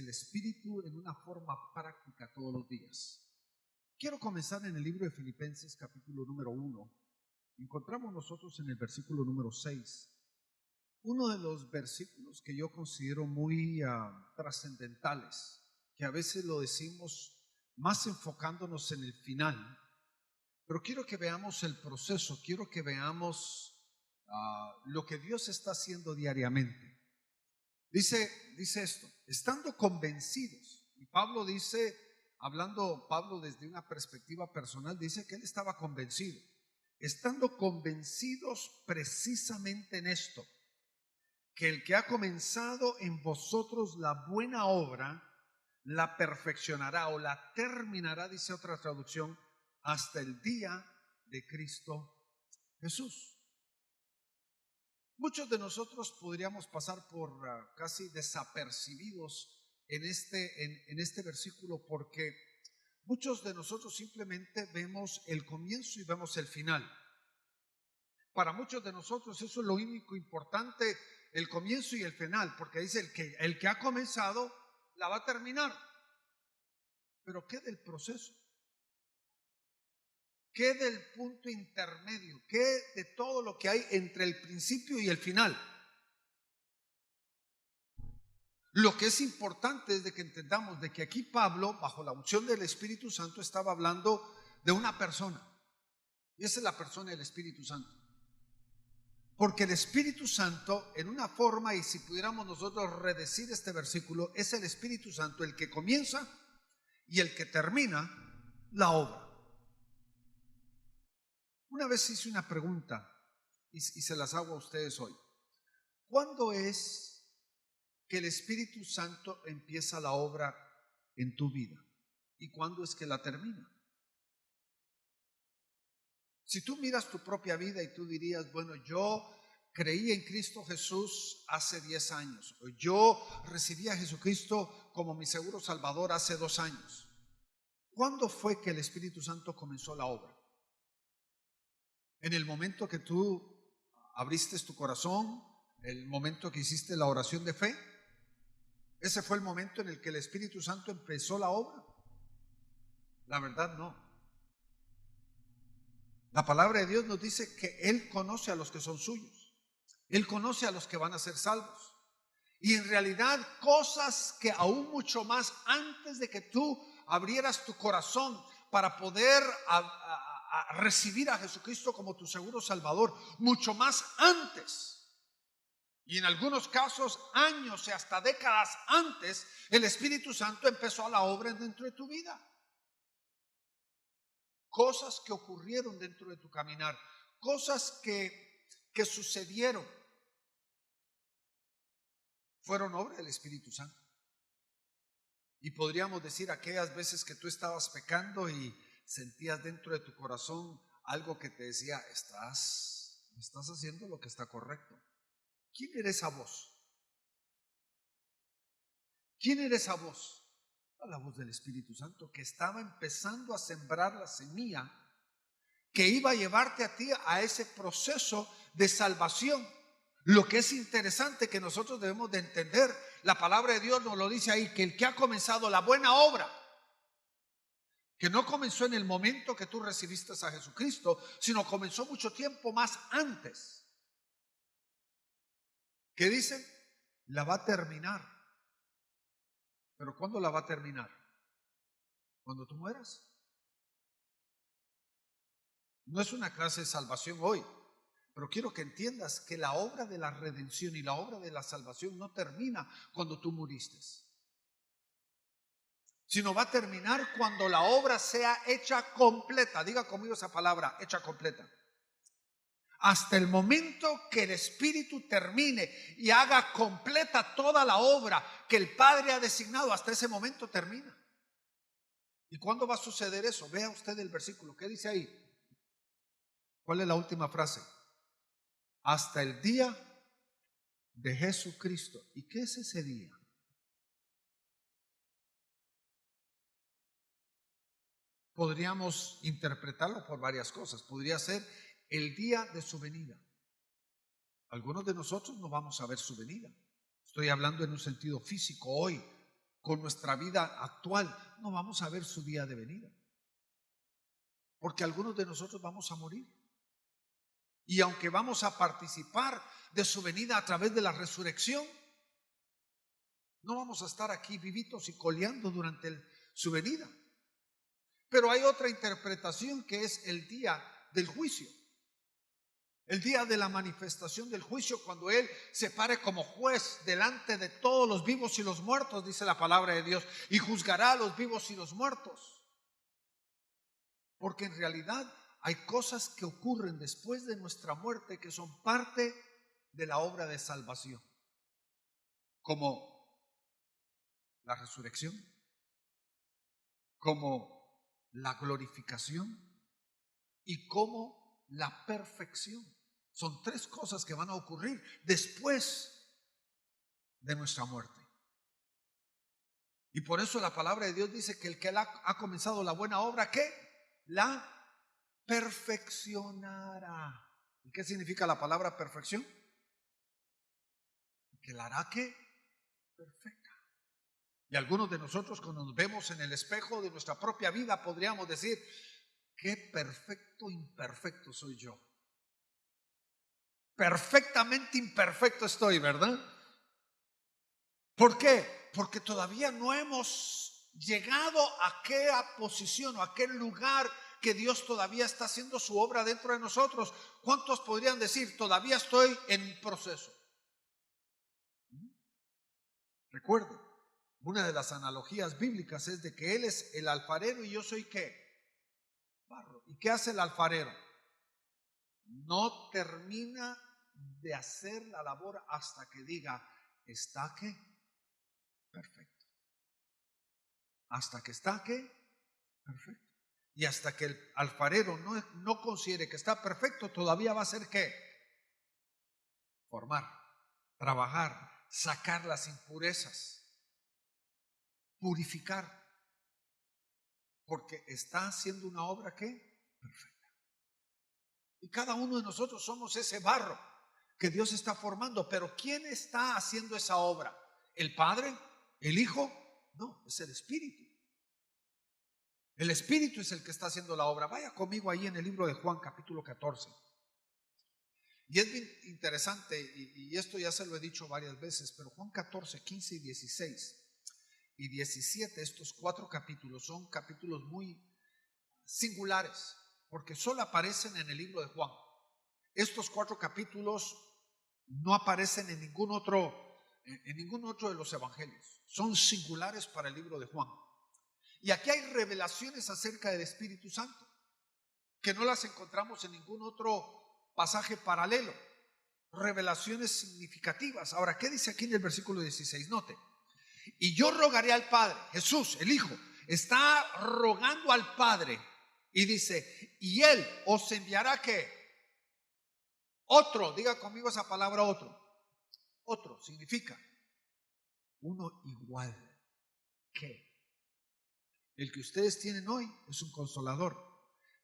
el Espíritu en una forma práctica todos los días. Quiero comenzar en el libro de Filipenses, capítulo número 1. Encontramos nosotros en el versículo número 6, uno de los versículos que yo considero muy trascendentales, que a veces lo decimos más enfocándonos en el final, pero quiero que veamos el proceso, quiero que veamos lo que Dios está haciendo diariamente. Dice esto: estando convencidos, y Pablo dice, hablando Pablo desde una perspectiva personal, dice que él estaba convencido, estando convencidos precisamente en esto, que el que ha comenzado en vosotros la buena obra, la perfeccionará o la terminará, dice otra traducción, hasta el día de Cristo Jesús. Muchos de nosotros podríamos pasar por casi desapercibidos en este versículo, porque muchos de nosotros simplemente vemos el comienzo y vemos el final. Para muchos de nosotros eso es lo único importante, el comienzo y el final, porque dice el que ha comenzado la va a terminar. Pero ¿qué del proceso? ¿Qué del punto intermedio? ¿Qué de todo lo que hay entre el principio y el final? Lo que es importante es de que entendamos de que aquí Pablo, bajo la unción del Espíritu Santo, estaba hablando de una persona. Y esa es la persona del Espíritu Santo. Porque el Espíritu Santo, en una forma, y si pudiéramos nosotros redecir este versículo, es el Espíritu Santo el que comienza y el que termina la obra. Una vez hice una pregunta y se las hago a ustedes hoy. ¿Cuándo es que el Espíritu Santo empieza la obra en tu vida? ¿Y cuándo es que la termina? Si tú miras tu propia vida y tú dirías, bueno, yo creí en Cristo Jesús hace 10 años, o yo recibí a Jesucristo como mi seguro salvador hace 2 años. ¿Cuándo fue que el Espíritu Santo comenzó la obra? ¿En el momento que tú abriste tu corazón? ¿El momento que hiciste la oración de fe? ¿Ese fue el momento en el que el Espíritu Santo empezó la obra? La verdad no. La palabra de Dios nos dice que Él conoce a los que son suyos. Él conoce a los que van a ser salvos. Y en realidad cosas que aún mucho más antes de que tú abrieras tu corazón para poder a recibir a Jesucristo como tu seguro salvador, mucho más antes, y en algunos casos años y hasta décadas antes, el Espíritu Santo empezó a la obra dentro de tu vida. Cosas que ocurrieron dentro de tu caminar, cosas que sucedieron, fueron obra del Espíritu Santo. Y podríamos decir aquellas veces que tú estabas pecando y sentías dentro de tu corazón algo que te decía, estás haciendo lo que está correcto. ¿Quién era esa voz? ¿Quién era esa voz? La voz del Espíritu Santo, que estaba empezando a sembrar la semilla que iba a llevarte a ti a ese proceso de salvación. Lo que es interesante que nosotros debemos de entender, la palabra de Dios nos lo dice ahí, que el que ha comenzado la buena obra, que no comenzó en el momento que tú recibiste a Jesucristo, sino comenzó mucho tiempo más antes. ¿Qué dice? La va a terminar. ¿Pero cuándo la va a terminar? ¿Cuando tú mueras? No es una clase de salvación hoy, pero quiero que entiendas que la obra de la redención y la obra de la salvación no termina cuando tú muriste, sino va a terminar cuando la obra sea hecha completa. Diga conmigo esa palabra, hecha completa. Hasta el momento que el Espíritu termine y haga completa toda la obra que el Padre ha designado, hasta ese momento termina. ¿Y cuándo va a suceder eso? Vea usted el versículo, ¿qué dice ahí? ¿Cuál es la última frase? Hasta el día de Jesucristo. ¿Y qué es ese día? Podríamos interpretarlo por varias cosas. Podría ser el día de su venida. Algunos de nosotros no vamos a ver su venida. Estoy hablando en un sentido físico hoy, con nuestra vida actual, no vamos a ver su día de venida. Porque algunos de nosotros vamos a morir. Y aunque vamos a participar de su venida a través de la resurrección, no vamos a estar aquí vivitos y coleando durante su venida. Pero hay otra interpretación que es el día del juicio. El día de la manifestación del juicio, cuando Él se pare como juez delante de todos los vivos y los muertos, dice la palabra de Dios, y juzgará a los vivos y los muertos. Porque en realidad hay cosas que ocurren después de nuestra muerte que son parte de la obra de salvación, como la resurrección, como la glorificación y como la perfección. Son tres cosas que van a ocurrir después de nuestra muerte. Y por eso la palabra de Dios dice que el que ha comenzado la buena obra, ¿qué? La perfeccionará. ¿Y qué significa la palabra perfección? Que la hará, ¿qué? Perfecta. Y algunos de nosotros, cuando nos vemos en el espejo de nuestra propia vida, podríamos decir: qué perfecto imperfecto soy yo. Perfectamente imperfecto estoy, ¿verdad? ¿Por qué? Porque todavía no hemos llegado a aquella posición o a aquel lugar que Dios todavía está haciendo su obra dentro de nosotros. ¿Cuántos podrían decir: todavía estoy en proceso? Recuerde, una de las analogías bíblicas es de que Él es el alfarero y yo soy ¿qué? Barro. ¿Y qué hace el alfarero? No termina de hacer la labor hasta que diga: ¿está qué? Perfecto. Hasta que está qué? Perfecto. Y hasta que el alfarero no considere que está perfecto, todavía va a ser ¿qué? Formar, trabajar, sacar las impurezas, purificar. Porque está haciendo una obra ¿qué? Perfecta. Y cada uno de nosotros somos ese barro que Dios está formando. Pero ¿quién está haciendo esa obra? ¿El Padre? ¿El Hijo? No, es el Espíritu. El Espíritu es el que está haciendo la obra. Vaya conmigo ahí en el libro de Juan, capítulo 14. Y es bien interesante, y esto ya se lo he dicho varias veces, pero Juan 14, 15 y 16 y 17, estos 4 capítulos son capítulos muy singulares, porque solo aparecen en el libro de Juan. Estos 4 capítulos no aparecen en ningún otro de los evangelios. Son singulares para el libro de Juan. Y aquí hay revelaciones acerca del Espíritu Santo que no las encontramos en ningún otro pasaje paralelo. Revelaciones significativas. Ahora, ¿qué dice aquí en el versículo 16? Note: y yo rogaré al Padre. Jesús, el Hijo, está rogando al Padre y dice: y Él os enviará ¿qué? Otro. Diga conmigo esa palabra, otro. Otro significa uno igual que el que ustedes tienen hoy. Es un consolador,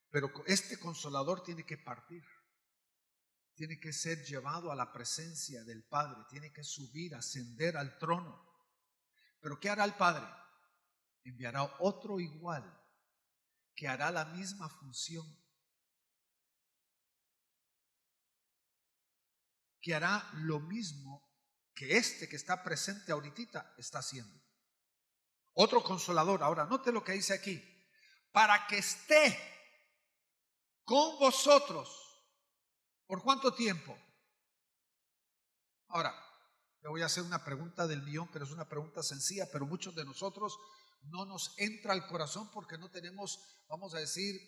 pero este consolador tiene que partir, tiene que ser llevado a la presencia del Padre, tiene que subir, ascender al trono. Pero ¿qué hará el Padre? Enviará otro igual, que hará la misma función, que hará lo mismo que este que está presente ahorita está haciendo. Otro consolador. Ahora, note lo que dice aquí: para que esté con vosotros. ¿Por cuánto tiempo? Ahora, le voy a hacer una pregunta del millón, pero es una pregunta sencilla, pero muchos de nosotros no nos entra al corazón porque no tenemos, vamos a decir,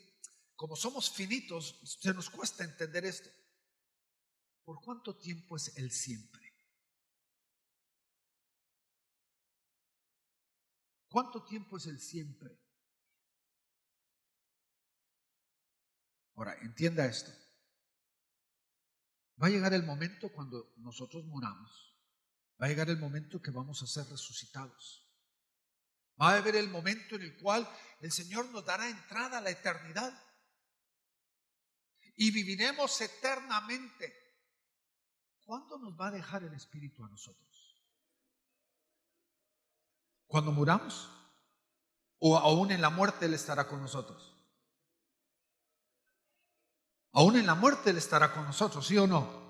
como somos finitos, se nos cuesta entender esto. ¿Por cuánto tiempo es el siempre? ¿Cuánto tiempo es el siempre? Ahora, entienda esto. Va a llegar el momento cuando nosotros muramos. Va a llegar el momento que vamos a ser resucitados. Va a haber el momento en el cual el Señor nos dará entrada a la eternidad y viviremos eternamente. ¿Cuándo nos va a dejar el Espíritu a nosotros? Cuando muramos, o aún en la muerte Él estará con nosotros. Aún en la muerte Él estará con nosotros, ¿sí o no?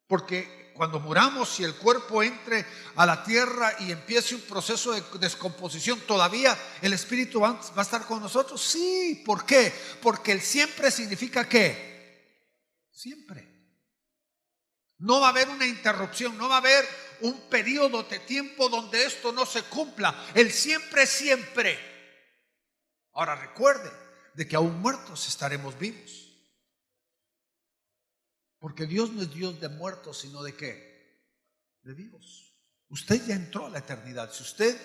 Porque cuando muramos, si el cuerpo entre a la tierra y empiece un proceso de descomposición, ¿todavía el Espíritu va a estar con nosotros? Sí, ¿por qué? Porque el siempre significa ¿qué? Siempre. No va a haber una interrupción, no va a haber un periodo de tiempo donde esto no se cumpla. El siempre, siempre. Ahora recuerde de que aún muertos estaremos vivos. Porque Dios no es Dios de muertos, sino de ¿qué? De vivos. Usted ya entró a la eternidad. Si usted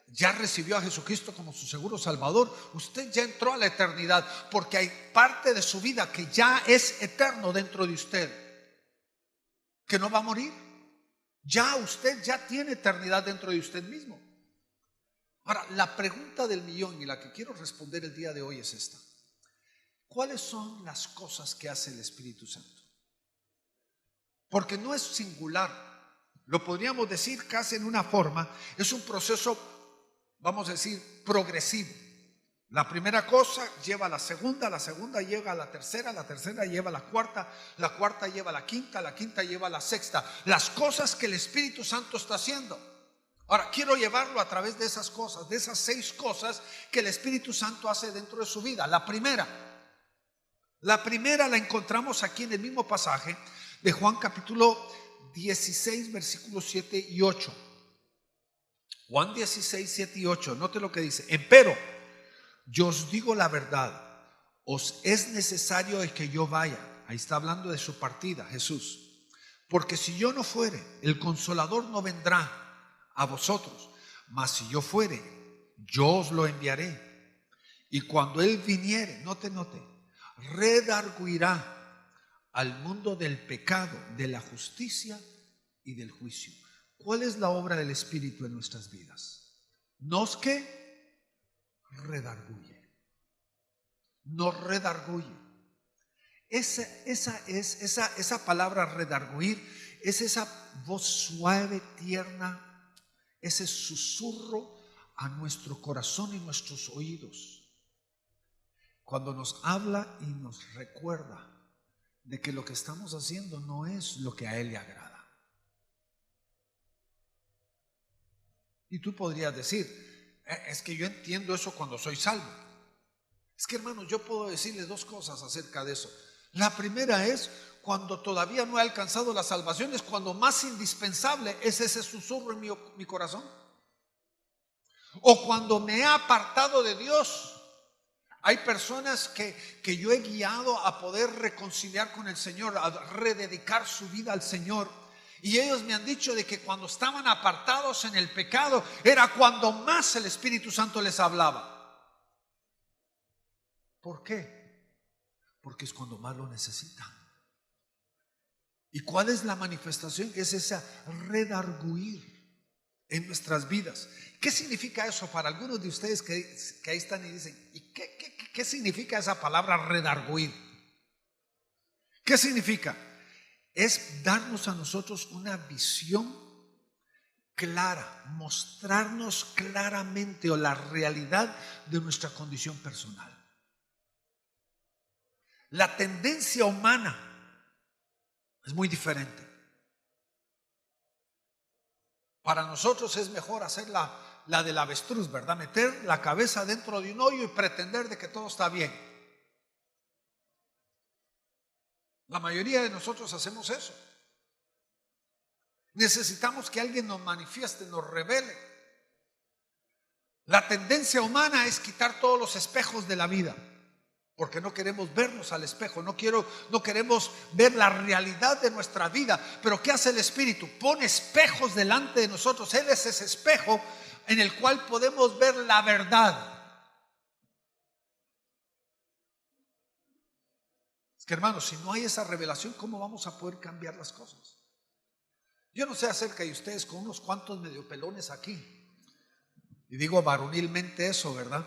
ya recibió a Jesucristo como su seguro Salvador, usted ya entró a la eternidad, porque hay parte de su vida que ya es eterno dentro de usted, que no va a morir. Ya usted ya tiene eternidad dentro de usted mismo. Ahora, la pregunta del millón y la que quiero responder el día de hoy es esta: ¿cuáles son las cosas que hace el Espíritu Santo? Porque no es singular, lo podríamos decir casi en una forma, es un proceso, vamos a decir, progresivo. La primera cosa lleva a la segunda lleva a la tercera lleva a la cuarta lleva a la quinta lleva a la sexta. Las cosas que el Espíritu Santo está haciendo. Ahora, quiero llevarlo a través de esas cosas, de esas 6 cosas que el Espíritu Santo hace dentro de su vida. La primera la encontramos aquí en el mismo pasaje de Juan capítulo 16, versículos 7 y 8. Juan 16, 7 y 8. Note lo que dice: empero yo os digo la verdad, os es necesario el que yo vaya. Ahí está hablando de su partida, Jesús. Porque si yo no fuere, el Consolador no vendrá a vosotros. Mas si yo fuere, yo os lo enviaré. Y cuando Él viniere, note, redarguirá al mundo del pecado, de la justicia y del juicio. ¿Cuál es la obra del Espíritu en nuestras vidas? Nos que redarguye. Nos redarguye. Esa palabra redarguir es esa voz suave, tierna, ese susurro a nuestro corazón y nuestros oídos, cuando nos habla y nos recuerda de que lo que estamos haciendo no es lo que a Él le agrada. Y tú podrías decir: es que yo entiendo eso cuando soy salvo. Es que, hermanos, yo puedo decirles 2 cosas acerca de eso. La primera es cuando todavía no he alcanzado la salvación, es cuando más indispensable es ese susurro en mi corazón. O cuando me he apartado de Dios. Hay personas que yo he guiado a poder reconciliar con el Señor, a rededicar su vida al Señor. Y ellos me han dicho de que cuando estaban apartados en el pecado era cuando más el Espíritu Santo les hablaba. ¿Por qué? Porque es cuando más lo necesitan. ¿Y cuál es la manifestación? Es esa redarguir en nuestras vidas. ¿Qué significa eso para algunos de ustedes que ahí están y dicen: ¿y qué significa esa palabra redarguir? ¿Qué significa? Es darnos a nosotros una visión clara, mostrarnos claramente o la realidad de nuestra condición personal. La tendencia humana es muy diferente. Para nosotros es mejor hacer la del avestruz, ¿verdad? Meter la cabeza dentro de un hoyo y pretender de que todo está bien. La mayoría de nosotros hacemos eso. Necesitamos que alguien nos manifieste, nos revele. La tendencia humana es quitar todos los espejos de la vida, porque no queremos vernos al espejo, no queremos ver la realidad de nuestra vida. Pero ¿qué hace el Espíritu? Pone espejos delante de nosotros. Él es ese espejo en el cual podemos ver la verdad. Es que, hermanos, si no hay esa revelación, ¿cómo vamos a poder cambiar las cosas? Yo no sé acerca de ustedes, con unos cuantos medio pelones aquí, y digo varonilmente eso, ¿verdad?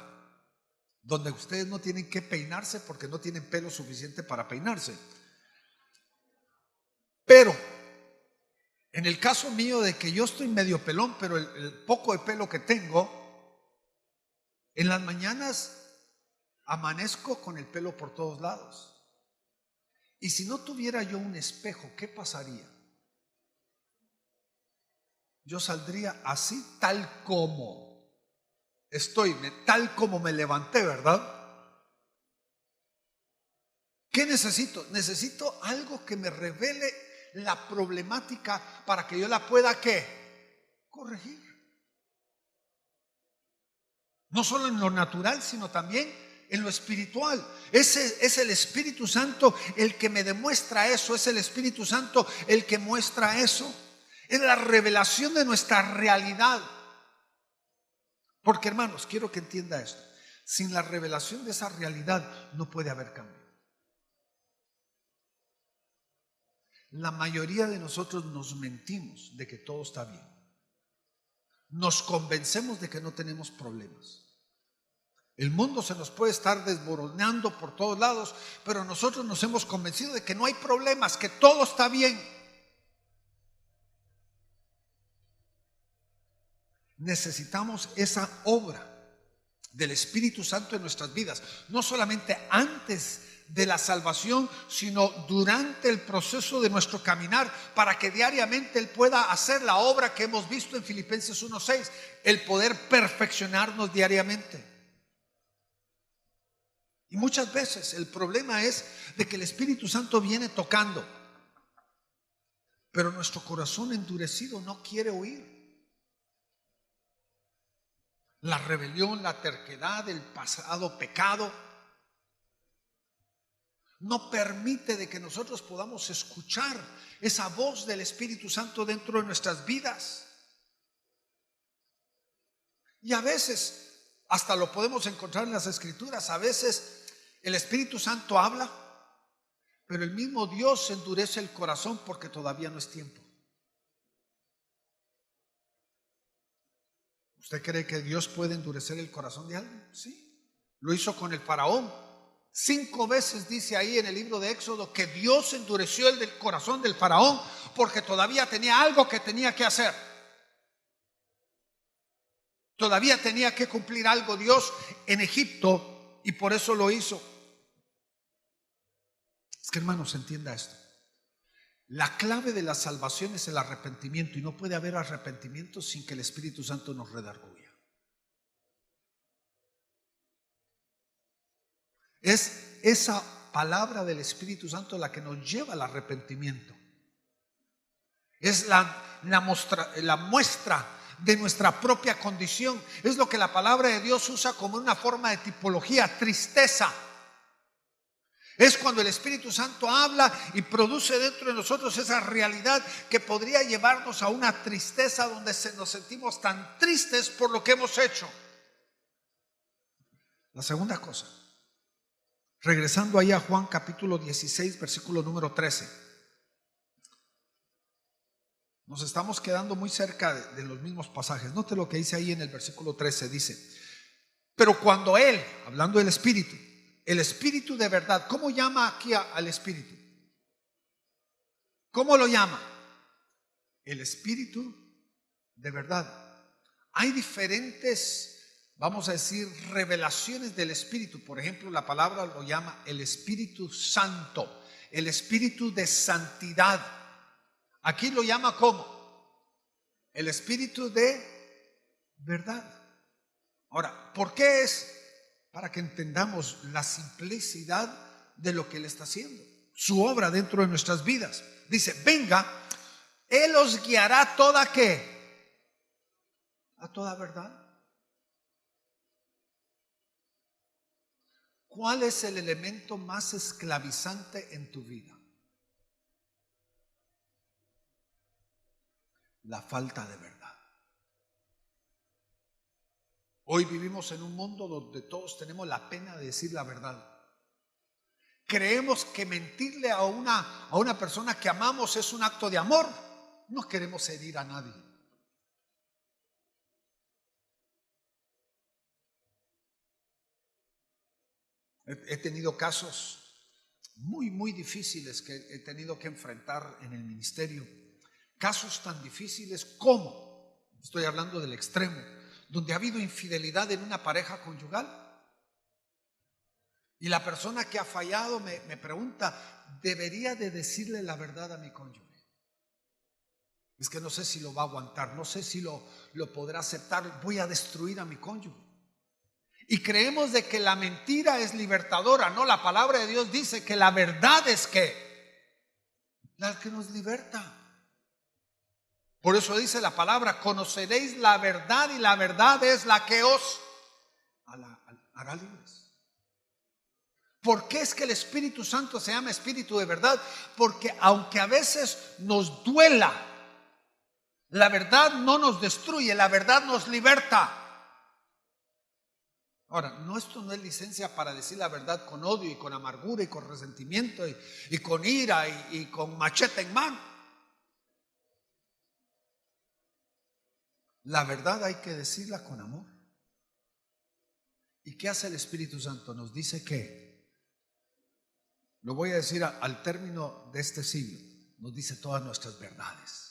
Donde ustedes no tienen que peinarse porque no tienen pelo suficiente para peinarse. Pero En el caso mío de que yo estoy medio pelón, pero el poco de pelo que tengo, en las mañanas amanezco con el pelo por todos lados. Y si no tuviera yo un espejo, ¿qué pasaría? Yo saldría así tal como estoy, tal como me levanté, ¿verdad? ¿Qué necesito? Necesito algo que me revele la problemática para que yo la pueda, ¿qué? Corregir. No solo en lo natural, sino también en lo espiritual. Ese es el Espíritu Santo el que me demuestra eso. Es el Espíritu Santo el que muestra eso. Es la revelación de nuestra realidad. Porque, hermanos, quiero que entienda esto. Sin la revelación de esa realidad no puede haber cambio. La mayoría de nosotros nos mentimos de que todo está bien. Nos convencemos de que no tenemos problemas. El mundo se nos puede estar desmoronando por todos lados, pero nosotros nos hemos convencido de que no hay problemas, que todo está bien. Necesitamos esa obra del Espíritu Santo en nuestras vidas, no solamente antes de la salvación, sino durante el proceso de nuestro caminar, para que diariamente Él pueda hacer la obra que hemos visto en Filipenses 1:6, el poder perfeccionarnos diariamente. Y muchas veces el problema es de que el Espíritu Santo viene tocando, pero nuestro corazón endurecido no quiere oír. La rebelión, la terquedad, el pasado pecado no permite de que nosotros podamos escuchar esa voz del Espíritu Santo dentro de nuestras vidas. Y a veces, hasta lo podemos encontrar en las Escrituras, a veces el Espíritu Santo habla, pero el mismo Dios endurece el corazón porque todavía no es tiempo. ¿Usted cree que Dios puede endurecer el corazón de alguien? Sí, lo hizo con el faraón. 5 veces dice ahí en el libro de Éxodo que Dios endureció el corazón del faraón porque todavía tenía algo que tenía que hacer. Todavía tenía que cumplir algo Dios en Egipto y por eso lo hizo. Es que, hermanos, entienda esto. La clave de la salvación es el arrepentimiento, y no puede haber arrepentimiento sin que el Espíritu Santo nos redarguya. Es esa palabra del Espíritu Santo la que nos lleva al arrepentimiento. Es la muestra de nuestra propia condición. Es lo que la palabra de Dios usa como una forma de tipología: tristeza. Es cuando el Espíritu Santo habla y produce dentro de nosotros esa realidad que podría llevarnos a una tristeza donde nos sentimos tan tristes por lo que hemos hecho. La segunda cosa, regresando ahí a Juan capítulo 16, versículo número 13. Nos estamos quedando muy cerca de los mismos pasajes. Note lo que dice ahí en el versículo 13. Dice: pero cuando Él, hablando del Espíritu, el Espíritu de verdad. ¿Cómo llama aquí al Espíritu? ¿Cómo lo llama? El Espíritu de verdad. Hay diferentes, vamos a decir, revelaciones del Espíritu. Por ejemplo, la palabra lo llama el Espíritu Santo, el Espíritu de santidad. Aquí lo llama ¿cómo? El Espíritu de verdad. Ahora, ¿por qué es? Para que entendamos la simplicidad de lo que Él está haciendo, su obra dentro de nuestras vidas. Dice: venga, Él os guiará toda ¿qué? A toda verdad. ¿Cuál es el elemento más esclavizante en tu vida? La falta de verdad. Hoy vivimos en un mundo donde todos tenemos la pena de decir la verdad. Creemos que mentirle a una persona que amamos es un acto de amor. No queremos herir a nadie. He tenido casos muy, muy difíciles que he tenido que enfrentar en el ministerio. casos tan difíciles como, estoy hablando del extremo, donde ha habido infidelidad en una pareja conyugal. Y la persona que ha fallado me pregunta, ¿debería de decirle la verdad a mi cónyuge? Es que no sé si lo va a aguantar, no sé si lo podrá aceptar, voy a destruir a mi cónyuge. Y creemos de que la mentira es libertadora. No, la palabra de Dios dice que la verdad es la que nos liberta. Por eso dice la palabra, conoceréis la verdad y la verdad es la que os hará libres. ¿Por qué es que el Espíritu Santo se llama Espíritu de verdad? Porque aunque a veces nos duela, la verdad no nos destruye, la verdad nos liberta. Ahora, esto no es licencia para decir la verdad con odio y con amargura y con resentimiento y con ira y con machete en mano. La verdad hay que decirla con amor. ¿Y qué hace el Espíritu Santo? Nos dice que, lo voy a decir al término de este siglo, nos dice todas nuestras verdades.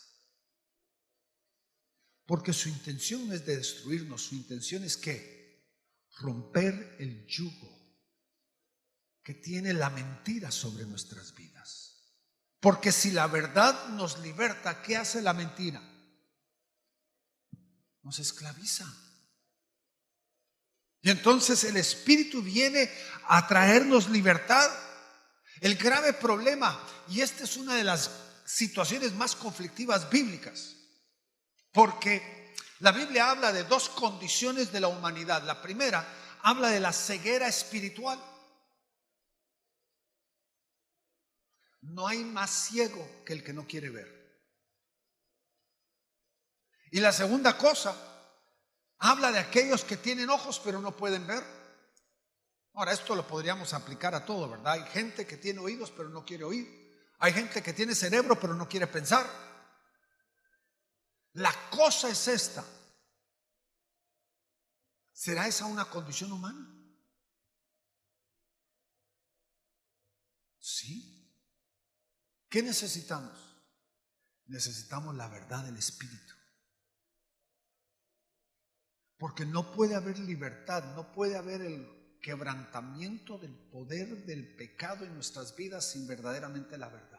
Porque su intención no es de destruirnos, su intención es que romper el yugo que tiene la mentira sobre nuestras vidas. Porque si la verdad nos liberta, ¿qué hace la mentira? Nos esclaviza. Y entonces el Espíritu viene a traernos libertad. El grave problema, y esta es una de las situaciones más conflictivas bíblicas, porque la Biblia habla de dos condiciones de la humanidad. La primera habla de la ceguera espiritual. No hay más ciego que el que no quiere ver. Y la segunda cosa habla de aquellos que tienen ojos pero no pueden ver. Ahora, esto lo podríamos aplicar a todo, ¿verdad? Hay gente que tiene oídos pero no quiere oír. Hay gente que tiene cerebro pero no quiere pensar. La cosa es esta. ¿Será esa una condición humana? Sí. ¿Qué necesitamos? Necesitamos la verdad del Espíritu. Porque no puede haber libertad, no puede haber el quebrantamiento del poder del pecado en nuestras vidas sin verdaderamente la verdad.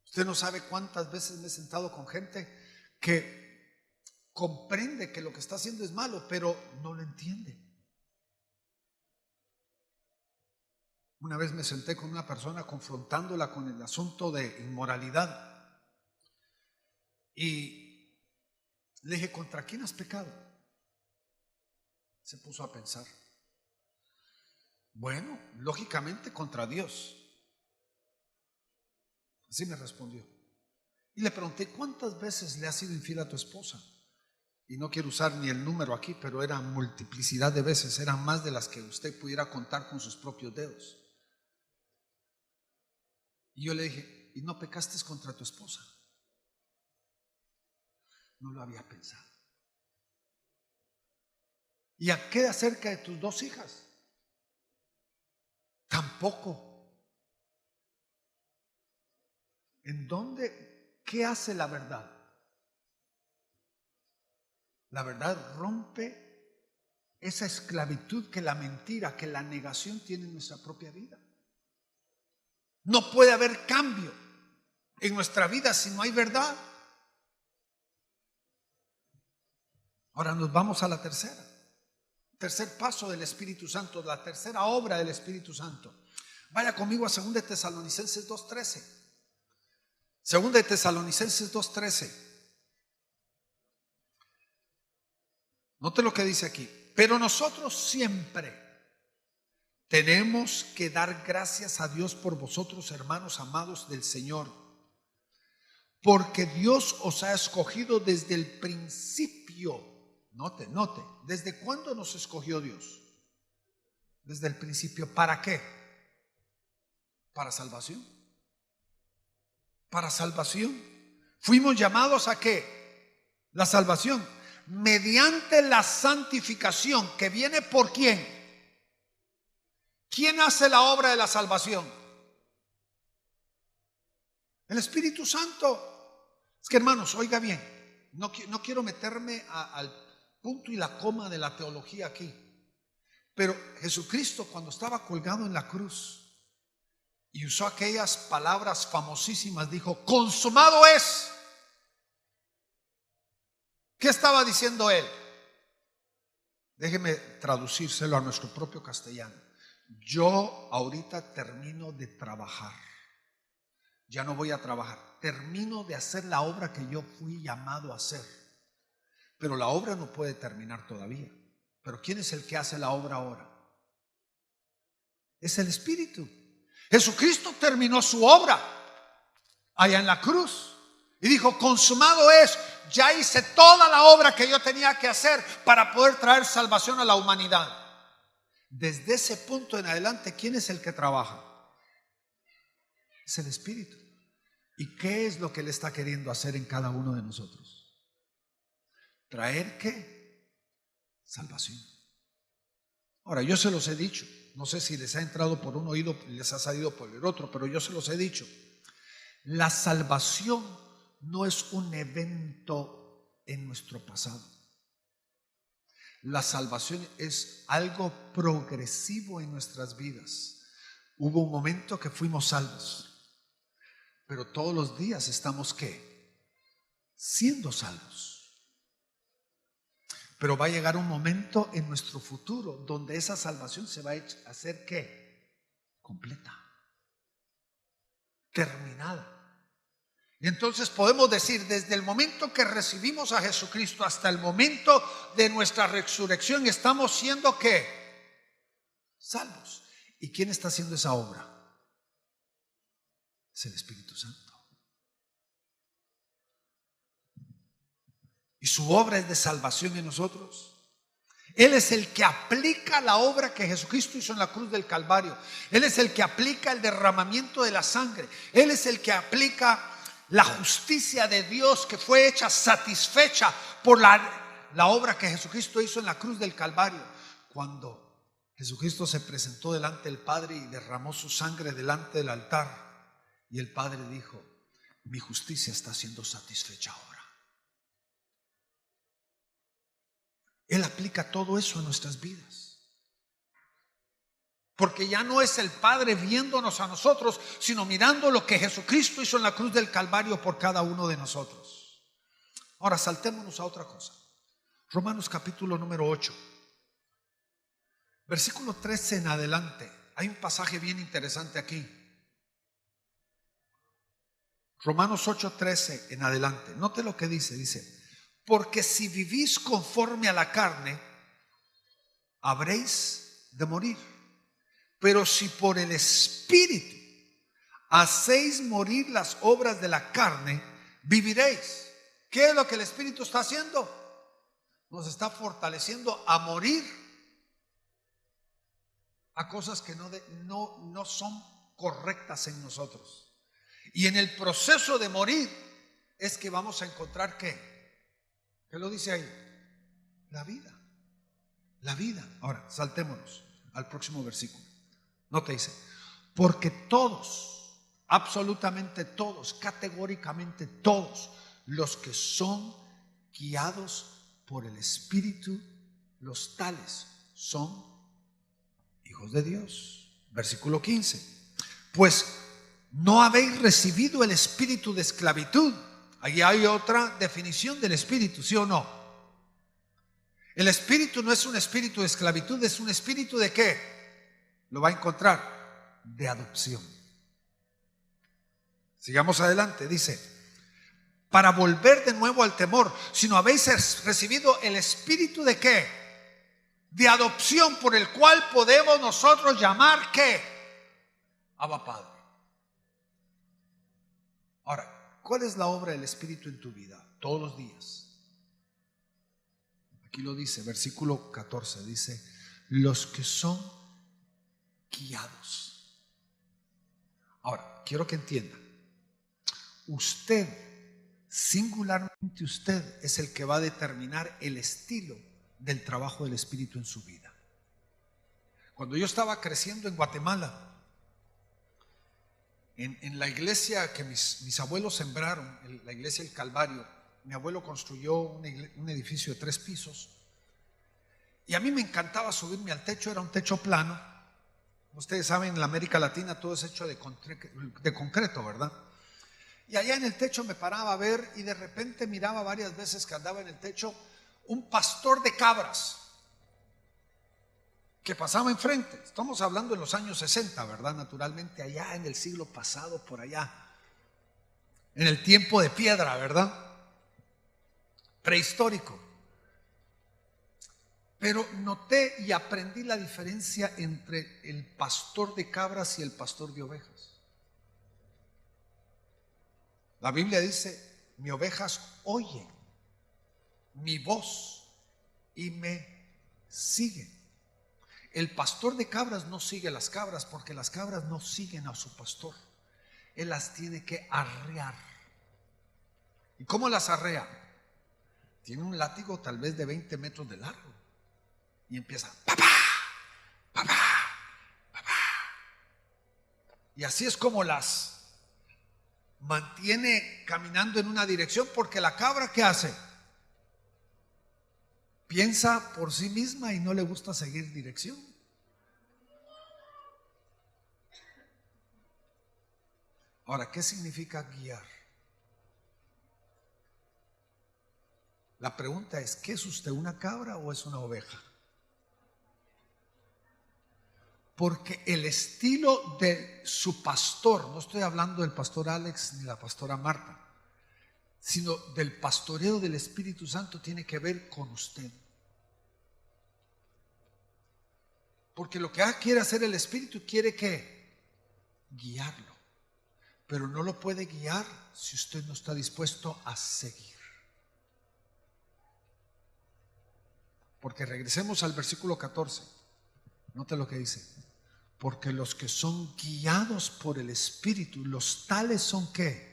Usted no sabe cuántas veces me he sentado con gente que comprende que lo que está haciendo es malo, pero no lo entiende. Una vez me senté con una persona confrontándola con el asunto de inmoralidad y le dije, ¿contra quién has pecado? Se puso a pensar. Bueno, lógicamente contra Dios. Así me respondió. Y le pregunté, ¿cuántas veces le has sido infiel a tu esposa? Y no quiero usar ni el número aquí, pero era multiplicidad de veces, eran más de las que usted pudiera contar con sus propios dedos. Y yo le dije, ¿y no pecaste contra tu esposa? No lo había pensado. ¿Y a qué acerca de tus dos hijas? Tampoco. ¿En dónde? ¿Qué hace la verdad? La verdad rompe esa esclavitud que la mentira, que la negación tiene en nuestra propia vida. No puede haber cambio en nuestra vida si no hay verdad. Ahora nos vamos a la tercer paso del Espíritu Santo, la tercera obra del Espíritu Santo. Vaya conmigo a 2 Tesalonicenses 2:13. 2 Tesalonicenses 2:13. Note lo que dice aquí. Pero nosotros siempre tenemos que dar gracias a Dios por vosotros, hermanos amados del Señor, porque Dios os ha escogido desde el principio. Note, ¿desde cuándo nos escogió Dios? Desde el principio. ¿Para qué? Para salvación. Para salvación. Fuimos llamados ¿a qué? La salvación. Mediante la santificación que viene ¿por quién? ¿Quién hace la obra de la salvación? El Espíritu Santo. Es que, hermanos, oiga bien, no quiero meterme al punto y la coma de la teología aquí, pero Jesucristo, cuando estaba colgado en la cruz y usó aquellas palabras famosísimas, dijo: consumado es. ¿Qué estaba diciendo él? Déjeme traducírselo a nuestro propio castellano. Yo ahorita termino de trabajar. Ya no voy a trabajar. Termino de hacer la obra que yo fui llamado a hacer. Pero la obra no puede terminar todavía. Pero ¿quién es el que hace la obra ahora? Es el Espíritu. Jesucristo terminó su obra allá en la cruz y dijo: consumado es. Ya hice toda la obra que yo tenía que hacer para poder traer salvación a la humanidad. Desde ese punto en adelante, ¿quién es el que trabaja? Es el Espíritu. ¿Y qué es lo que Él está queriendo hacer en cada uno de nosotros? ¿Traer qué? Salvación. Ahora, yo se los he dicho, no sé si les ha entrado por un oído y les ha salido por el otro, pero yo se los he dicho. La salvación no es un evento en nuestro pasado. La salvación es algo progresivo en nuestras vidas. Hubo un momento que fuimos salvos, pero todos los días estamos ¿qué? Siendo salvos. Pero va a llegar un momento en nuestro futuro donde esa salvación se va a hacer ¿qué? Completa, terminada. Y entonces podemos decir, desde el momento que recibimos a Jesucristo hasta el momento de nuestra resurrección, estamos siendo ¿qué? Salvos. ¿Y quién está haciendo esa obra? Es el Espíritu Santo. Y su obra es de salvación en nosotros. Él es el que aplica la obra que Jesucristo hizo en la cruz del Calvario. Él es el que aplica el derramamiento de la sangre. Él es el que aplica la justicia de Dios que fue hecha satisfecha por la obra que Jesucristo hizo en la cruz del Calvario. Cuando Jesucristo se presentó delante del Padre y derramó su sangre delante del altar, y el Padre dijo: mi justicia está siendo satisfecha ahora. Él aplica todo eso en nuestras vidas. Porque ya no es el Padre viéndonos a nosotros, sino mirando lo que Jesucristo hizo en la cruz del Calvario por cada uno de nosotros. Ahora saltémonos a otra cosa. Romanos capítulo número 8, versículo 13 en adelante. Hay un pasaje bien interesante aquí. Romanos 8:13 en adelante. Note lo que dice. Dice: porque si vivís conforme a la carne, habréis de morir. Pero si por el Espíritu hacéis morir las obras de la carne, viviréis. ¿Qué es lo que el Espíritu está haciendo? Nos está fortaleciendo a morir a cosas que no son correctas en nosotros. Y en el proceso de morir es que vamos a encontrar ¿qué? ¿Qué lo dice ahí? La vida. La vida. Ahora, saltémonos al próximo versículo. No te dice: porque todos, absolutamente todos, categóricamente todos los que son guiados por el Espíritu, los tales son hijos de Dios. Versículo 15: pues no habéis recibido el espíritu de esclavitud. Allí hay otra definición del espíritu, ¿sí o no? El espíritu no es un espíritu de esclavitud, es un espíritu de ¿qué? Lo va a encontrar de adopción. Sigamos adelante, dice: para volver de nuevo al temor, sino habéis recibido el espíritu de ¿qué? De adopción, por el cual podemos nosotros llamar ¿qué? Abba Padre. Ahora, ¿cuál es la obra del Espíritu en tu vida? Todos los días. Aquí lo dice, versículo 14, dice: los que son guiados. Ahora, quiero que entienda, usted, singularmente usted, es el que va a determinar el estilo del trabajo del Espíritu en su vida. Cuando yo estaba creciendo en Guatemala, En la iglesia que mis abuelos sembraron, la iglesia del Calvario, mi abuelo construyó un edificio de 3 pisos. Y a mí me encantaba subirme al techo, era un techo plano. Ustedes saben, en la América Latina todo es hecho de concreto, ¿verdad? Y allá en el techo me paraba a ver y de repente miraba varias veces que andaba en el techo un pastor de cabras que pasaba enfrente. Estamos hablando en los años 60, ¿verdad? Naturalmente allá en el siglo pasado, por allá, en el tiempo de piedra, ¿verdad? Prehistórico. Pero noté y aprendí la diferencia entre el pastor de cabras y el pastor de ovejas. La Biblia dice: mis ovejas oyen mi voz y me siguen. El pastor de cabras no sigue las cabras porque las cabras no siguen a su pastor. Él las tiene que arrear. ¿Y cómo las arrea? Tiene un látigo tal vez de 20 metros de largo y empieza: papá, papá, papá. Y así es como las mantiene caminando en una dirección, porque la cabra, ¿qué hace? Piensa por sí misma y no le gusta seguir dirección. Ahora, ¿qué significa guiar? La pregunta es: ¿qué es usted, una cabra o es una oveja? Porque el estilo de su pastor, no estoy hablando del pastor Alex ni la pastora Marta, sino del pastoreo del Espíritu Santo, tiene que ver con usted. Porque lo que quiere hacer el Espíritu, quiere que guiarlo, pero no lo puede guiar si usted no está dispuesto a seguir. Porque regresemos al versículo 14. Note lo que dice: porque los que son guiados por el Espíritu, los tales son ¿qué?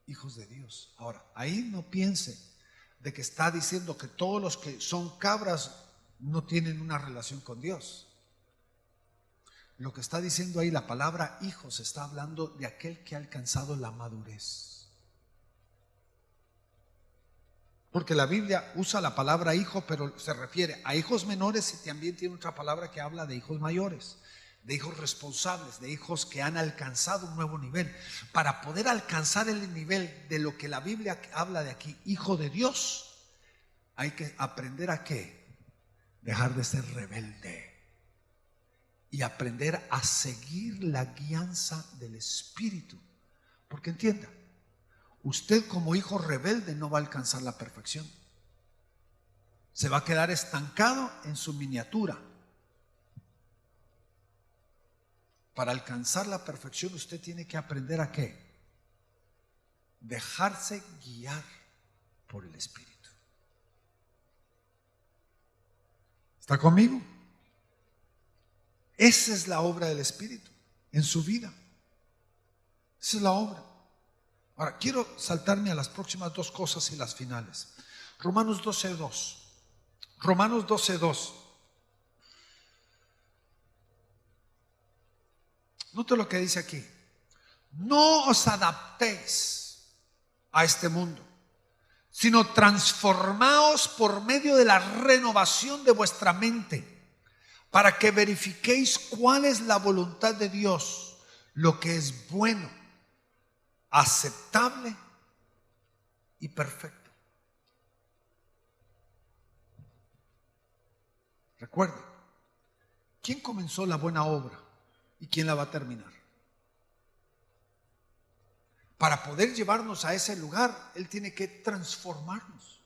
Hijos de Dios. Ahora, ahí no piense de que está diciendo que todos los que son cabras no tienen una relación con Dios. Lo que está diciendo ahí la palabra hijos, está hablando de aquel que ha alcanzado la madurez. Porque la Biblia usa la palabra hijo, pero se refiere a hijos menores, y también tiene otra palabra que habla de hijos mayores, de hijos responsables, de hijos que han alcanzado un nuevo nivel. Para poder alcanzar el nivel de lo que la Biblia habla de aquí, hijo de Dios, hay que aprender a ¿qué? Dejar de ser rebelde y aprender a seguir la guianza del Espíritu. Porque entienda, usted como hijo rebelde no va a alcanzar la perfección. Se va a quedar estancado en su miniatura. Para alcanzar la perfección usted tiene que aprender a ¿qué? Dejarse guiar por el Espíritu. ¿Está conmigo? Esa es la obra del Espíritu en su vida. Esa es la obra. Ahora, quiero saltarme a las próximas 2 cosas y las finales. Romanos 12:2. Romanos 12:2. Note lo que dice aquí: no os adaptéis a este mundo, sino transformaos por medio de la renovación de vuestra mente, para que verifiquéis cuál es la voluntad de Dios, lo que es bueno, aceptable y perfecto. Recuerde, ¿quién comenzó la buena obra y quién la va a terminar? Para poder llevarnos a ese lugar, Él tiene que transformarnos.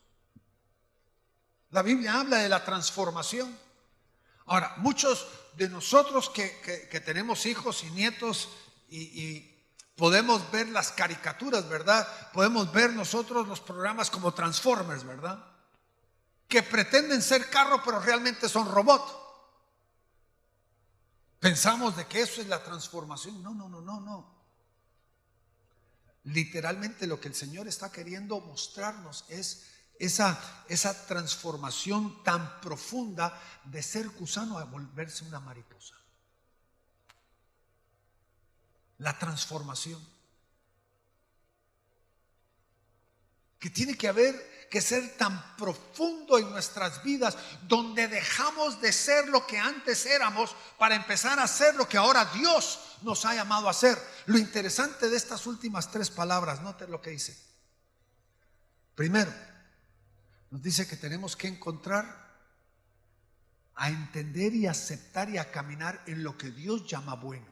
La Biblia habla de la transformación. Ahora, muchos de nosotros que tenemos hijos y nietos y podemos ver las caricaturas, ¿verdad? Podemos ver nosotros los programas como Transformers, ¿verdad? Que pretenden ser carro, pero realmente son robots. Pensamos de que eso es la transformación. No. Literalmente lo que el Señor está queriendo mostrarnos es esa transformación tan profunda de ser gusano a volverse una mariposa. la transformación. Que tiene que ser tan profundo en nuestras vidas, donde dejamos de ser lo que antes éramos para empezar a ser lo que ahora Dios nos ha llamado a ser. Lo interesante de estas últimas 3 palabras, noten lo que dice. Primero, nos dice que tenemos que encontrar, a entender y aceptar y a caminar en lo que Dios llama bueno.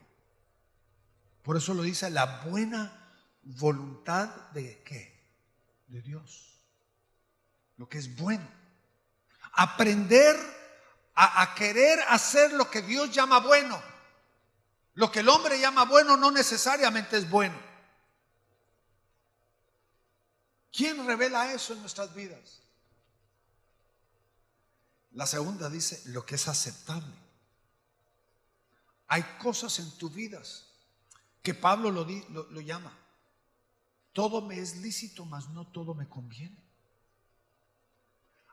Por eso lo dice, la buena voluntad de ¿qué? De Dios. Lo que es bueno. Aprender a querer hacer lo que Dios llama bueno. Lo que el hombre llama bueno no necesariamente es bueno. ¿Quién revela eso en nuestras vidas? La segunda dice lo que es aceptable. Hay cosas en tu vida que Pablo lo llama: todo me es lícito, mas no todo me conviene.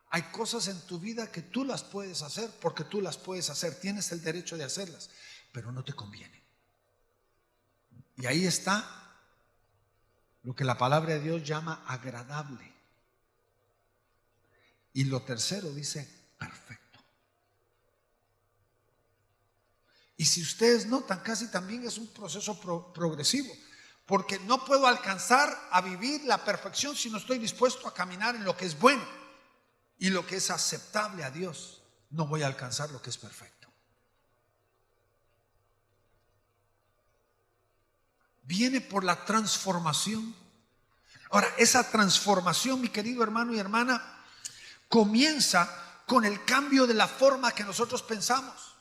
Hay cosas en tu vida que tú las puedes hacer porque tú las puedes hacer, tienes el derecho de hacerlas, pero no te conviene. Y ahí está lo que la palabra de Dios llama agradable. Y lo tercero dice perfecto. Y si ustedes notan, casi también es un proceso progresivo, porque no puedo alcanzar a vivir la perfección si no estoy dispuesto a caminar en lo que es bueno y lo que es aceptable a Dios. No voy a alcanzar lo que es perfecto. Viene por la transformación. Ahora, esa transformación, mi querido hermano y hermana, comienza con el cambio de la forma que nosotros pensamos.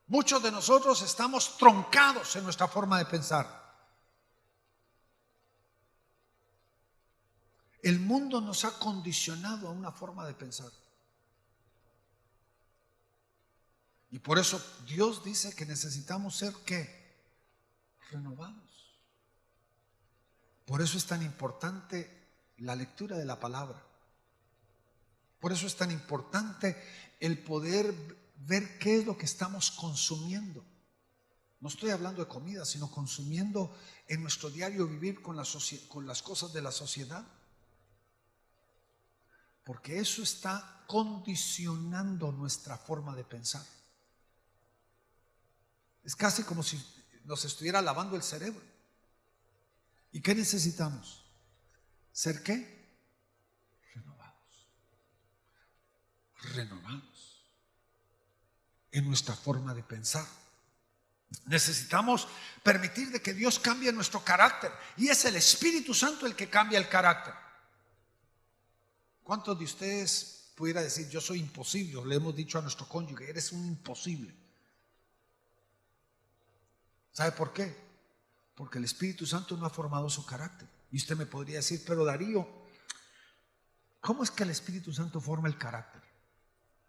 Muchos de nosotros estamos troncados en nuestra forma de pensar. El mundo nos ha condicionado a una forma de pensar. Y por eso Dios dice que necesitamos ser ¿qué? Renovados. Por eso es tan importante la lectura de la palabra. Por eso es tan importante el poder ver qué es lo que estamos consumiendo. No estoy hablando de comida, sino consumiendo en nuestro diario vivir con las cosas de la sociedad. Porque eso está condicionando nuestra forma de pensar. Es casi como si nos estuviera lavando el cerebro. ¿Y qué necesitamos? ¿Ser qué? Renovados. Renovados en nuestra forma de pensar. Necesitamos permitir de que Dios cambie nuestro carácter. Y es el Espíritu Santo el que cambia el carácter. ¿Cuántos de ustedes pudiera decir, yo soy imposible? Le hemos dicho a nuestro cónyuge, eres un imposible. ¿Sabe por qué? Porque el Espíritu Santo no ha formado su carácter. Y usted me podría decir, pero Darío, ¿cómo es que el Espíritu Santo forma el carácter?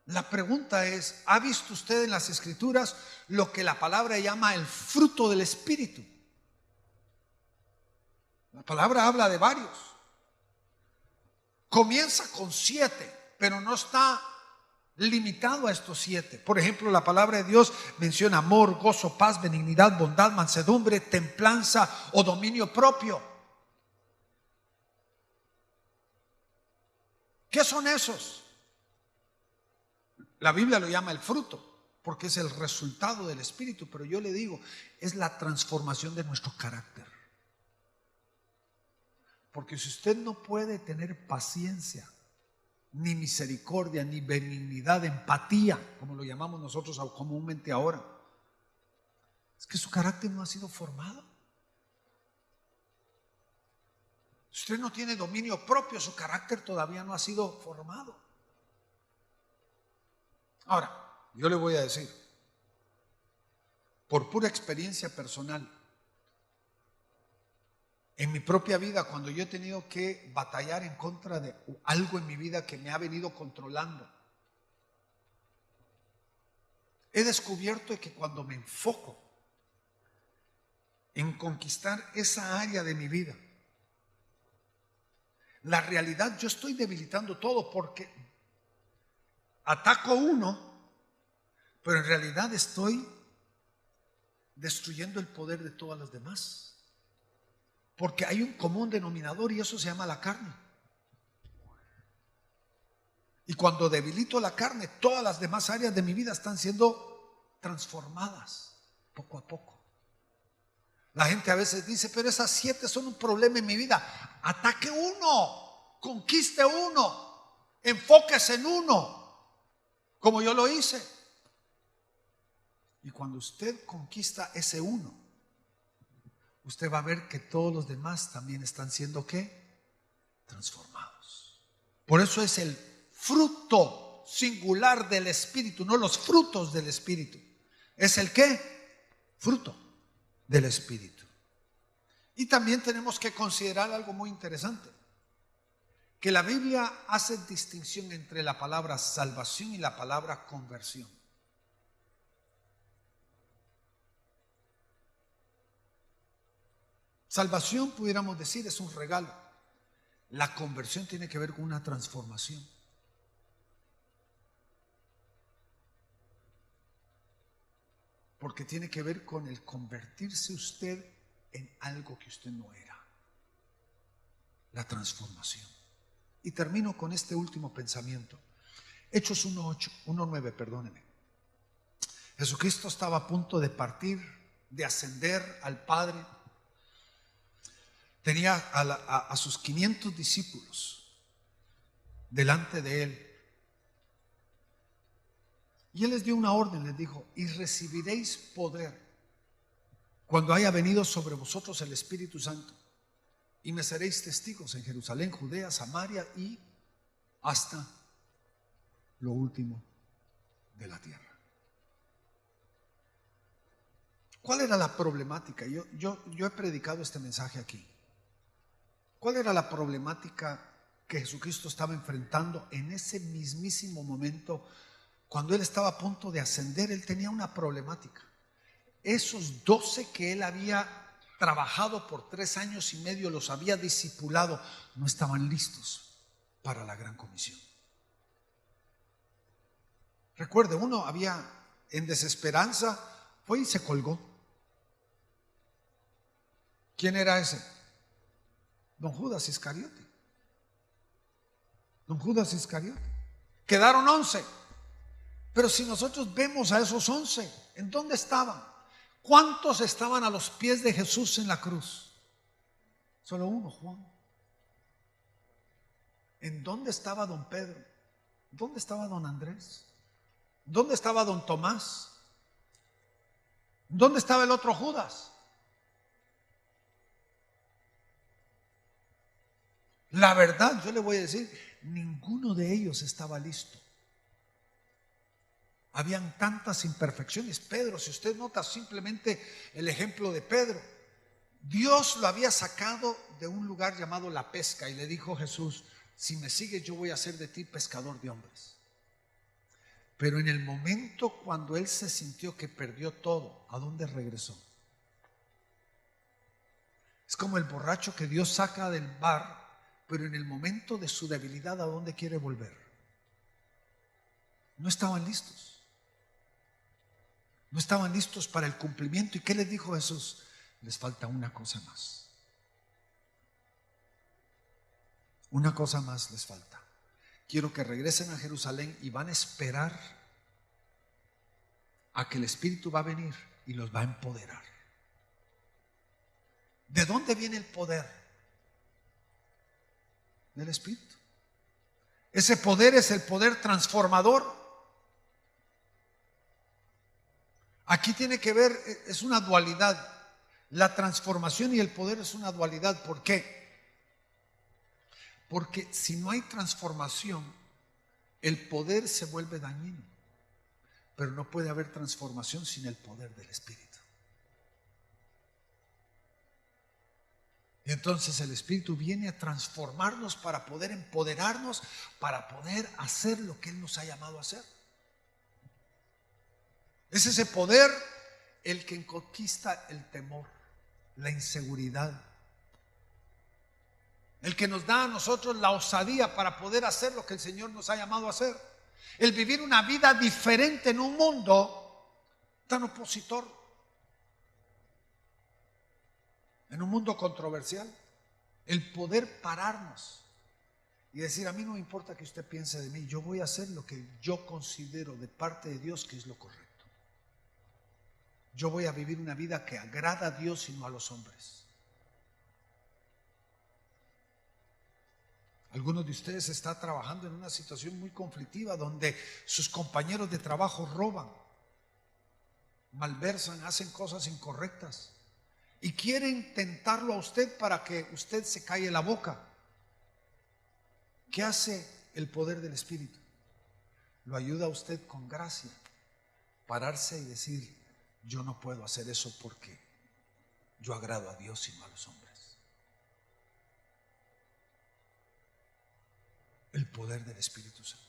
La pregunta es, ¿ha visto usted en las Escrituras lo que la palabra llama el fruto del Espíritu? La palabra habla de varios. Comienza con 7, pero no está limitado a estos 7. Por ejemplo, la palabra de Dios menciona amor, gozo, paz, benignidad, bondad, mansedumbre, templanza o dominio propio. ¿Qué son esos? La Biblia lo llama el fruto, porque es el resultado del Espíritu, pero yo le digo, es la transformación de nuestro carácter. Porque si usted no puede tener paciencia, ni misericordia, ni benignidad, empatía, como lo llamamos nosotros comúnmente ahora, es que su carácter no ha sido formado. Si usted no tiene dominio propio, su carácter todavía no ha sido formado. Ahora, yo le voy a decir, por pura experiencia personal, en mi propia vida, cuando yo he tenido que batallar en contra de algo en mi vida que me ha venido controlando, he descubierto que cuando me enfoco en conquistar esa área de mi vida, la realidad, yo estoy debilitando todo porque ataco uno, pero en realidad estoy destruyendo el poder de todas las demás. Porque hay un común denominador y eso se llama la carne. Y cuando debilito la carne, todas las demás áreas de mi vida están siendo transformadas poco a poco. La gente a veces dice, pero esas 7 son un problema en mi vida. Ataque uno, conquiste uno, enfóquese en uno, como yo lo hice. Y cuando usted conquista ese uno, usted va a ver que todos los demás también están siendo ¿qué? Transformados. Por eso es el fruto singular del Espíritu, no los frutos del Espíritu. ¿Es el qué? Fruto del Espíritu. Y también tenemos que considerar algo muy interesante, que la Biblia hace distinción entre la palabra salvación y la palabra conversión. Salvación, pudiéramos decir, es un regalo. La conversión tiene que ver con una transformación. Porque tiene que ver con el convertirse usted en algo que usted no era. La transformación. Y termino con este último pensamiento. Hechos 1:9, perdónenme. Jesucristo estaba a punto de partir, de ascender al Padre. Tenía a sus 500 discípulos delante de él. Y él les dio una orden, les dijo, y recibiréis poder cuando haya venido sobre vosotros el Espíritu Santo. Y me seréis testigos en Jerusalén, Judea, Samaria y hasta lo último de la tierra. ¿Cuál era la problemática? Yo he predicado este mensaje aquí. ¿Cuál era la problemática que Jesucristo estaba enfrentando en ese mismísimo momento? Cuando él estaba a punto de ascender, él tenía una problemática. Esos 12 que él había trabajado por 3 años y medio, los había discipulado, no estaban listos para la gran comisión. Recuerde, uno había en desesperanza, fue y se colgó. ¿Quién era ese? Don Judas Iscariote. Don Judas Iscariote. Quedaron 11. Pero si nosotros vemos a esos 11, ¿en dónde estaban? ¿Cuántos estaban a los pies de Jesús en la cruz? Solo uno, Juan. ¿En dónde estaba don Pedro? ¿Dónde estaba don Andrés? ¿Dónde estaba don Tomás? ¿Dónde estaba el otro Judas? La verdad, yo le voy a decir, ninguno de ellos estaba listo. Habían tantas imperfecciones. Pedro, si usted nota simplemente el ejemplo de Pedro, Dios lo había sacado de un lugar llamado la pesca y le dijo Jesús, si me sigues yo voy a hacer de ti pescador de hombres. Pero en el momento cuando él se sintió que perdió todo, ¿a dónde regresó? Es como el borracho que Dios saca del bar, pero en el momento de su debilidad, ¿a dónde quiere volver? No estaban listos. No estaban listos para el cumplimiento. ¿Y qué les dijo Jesús? Les falta una cosa más. Una cosa más les falta. Quiero que regresen a Jerusalén y van a esperar a que el Espíritu va a venir y los va a empoderar. ¿De dónde viene el poder? Del Espíritu. Ese poder es el poder transformador. Aquí tiene que ver, es una dualidad. La transformación y el poder es una dualidad. ¿Por qué? Porque si no hay transformación, el poder se vuelve dañino. Pero no puede haber transformación sin el poder del Espíritu. Y entonces el Espíritu viene a transformarnos para poder empoderarnos, para poder hacer lo que Él nos ha llamado a hacer. Es ese poder el que conquista el temor, la inseguridad, el que nos da a nosotros la osadía para poder hacer lo que el Señor nos ha llamado a hacer, el vivir una vida diferente en un mundo tan opositor. en un mundo controversial, el poder pararnos y decir, a mí no me importa que usted piense de mí, yo voy a hacer lo que yo considero de parte de Dios que es lo correcto. Yo voy a vivir una vida que agrada a Dios y no a los hombres. Algunos de ustedes están trabajando en una situación muy conflictiva donde sus compañeros de trabajo roban, malversan, hacen cosas incorrectas y quieren tentarlo a usted para que usted se calle la boca. ¿Qué hace el poder del Espíritu? Lo ayuda a usted con gracia, pararse y decir, yo no puedo hacer eso porque yo agrado a Dios y no a los hombres. El poder del Espíritu Santo.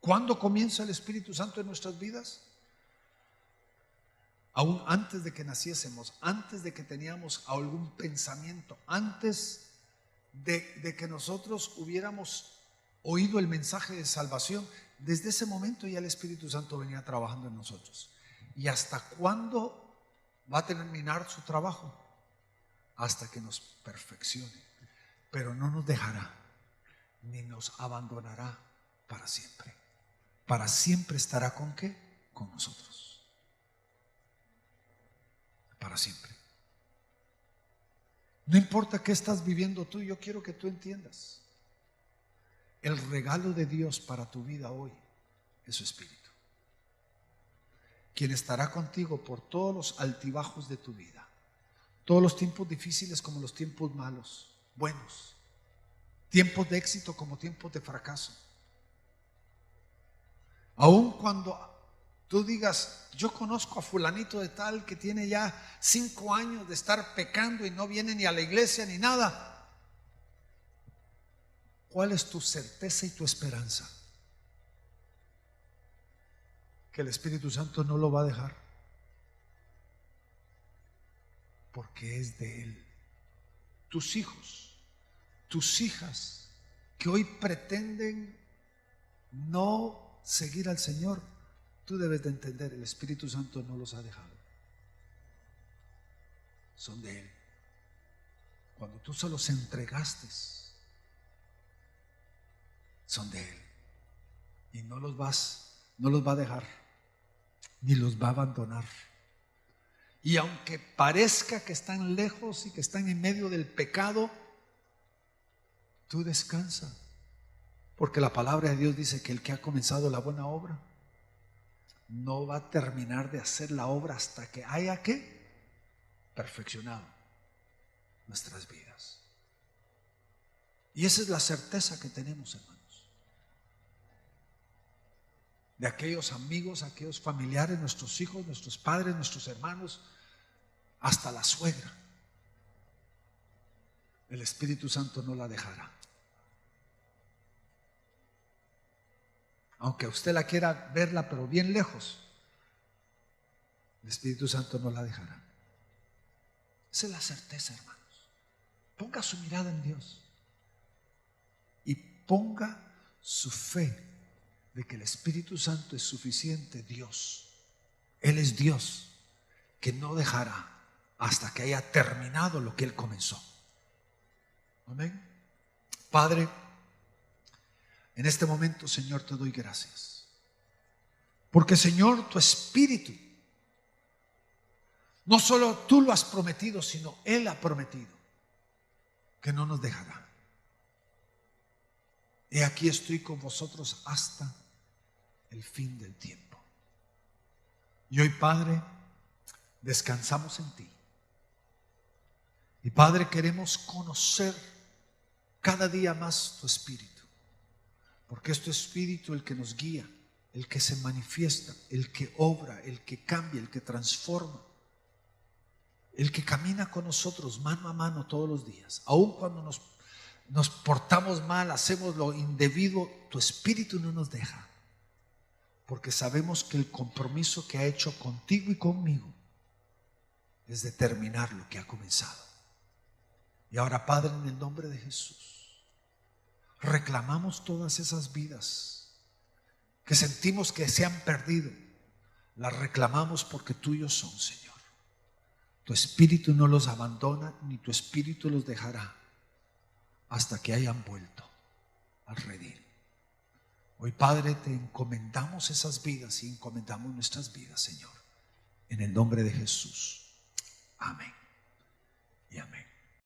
¿Cuándo comienza el Espíritu Santo en nuestras vidas? Aún antes de que naciésemos, antes de que teníamos algún pensamiento, antes de que nosotros hubiéramos oído el mensaje de salvación, desde ese momento ya el Espíritu Santo venía trabajando en nosotros. ¿Y hasta cuándo va a terminar su trabajo? Hasta que nos perfeccione. Pero no nos dejará, ni nos abandonará para siempre. Para siempre estará ¿con qué? Con nosotros. Para siempre. No importa qué estás viviendo tú, yo quiero que tú entiendas. El regalo de Dios para tu vida hoy es su Espíritu, quien estará contigo por todos los altibajos de tu vida, todos los tiempos difíciles como los tiempos malos, buenos, tiempos de éxito como tiempos de fracaso. Aun cuando tú digas, yo conozco a fulanito de tal que tiene ya 5 años de estar pecando y no viene ni a la iglesia ni nada. ¿Cuál es tu certeza y tu esperanza? Que el Espíritu Santo no lo va a dejar, porque es de Él. Tus hijos, tus hijas, que hoy pretenden no seguir al Señor, tú debes de entender, el Espíritu Santo no los ha dejado. Son de Él. Cuando tú se los entregaste, son de Él. Y no los va a dejar, ni los va a abandonar. Y aunque parezca que están lejos y que están en medio del pecado, tú descansa, porque la palabra de Dios dice que el que ha comenzado la buena obra no va a terminar de hacer la obra hasta que haya ¿qué? Perfeccionado nuestras vidas. Y esa es la certeza que tenemos, hermanos, de aquellos amigos, aquellos familiares, nuestros hijos, nuestros padres, nuestros hermanos, hasta la suegra. El Espíritu Santo no la dejará. Aunque usted la quiera verla, pero bien lejos, el Espíritu Santo no la dejará. Esa es la certeza, hermanos. Ponga su mirada en Dios y ponga su fe de que el Espíritu Santo es suficiente Dios. Él es Dios que no dejará hasta que haya terminado lo que Él comenzó. Amén. Padre, en este momento, Señor, te doy gracias, porque, Señor, tu Espíritu, no solo tú lo has prometido, sino Él ha prometido que no nos dejará. He aquí estoy con vosotros hasta el fin del tiempo. Y hoy, Padre, descansamos en ti. Y, Padre, queremos conocer cada día más tu Espíritu, porque es tu Espíritu el que nos guía, el que se manifiesta, el que obra, el que cambia, el que transforma, el que camina con nosotros mano a mano todos los días. Aun cuando nos portamos mal, hacemos lo indebido, tu Espíritu no nos deja, porque sabemos que el compromiso que ha hecho contigo y conmigo es de terminar lo que ha comenzado. Y ahora, Padre, en el nombre de Jesús, reclamamos todas esas vidas que sentimos que se han perdido. Las reclamamos porque tuyos son, Señor. Tu espíritu no los abandona, ni tu espíritu los dejará hasta que hayan vuelto al redil. Hoy, Padre, te encomendamos esas vidas y encomendamos nuestras vidas, Señor, en el nombre de Jesús. Amén y amén.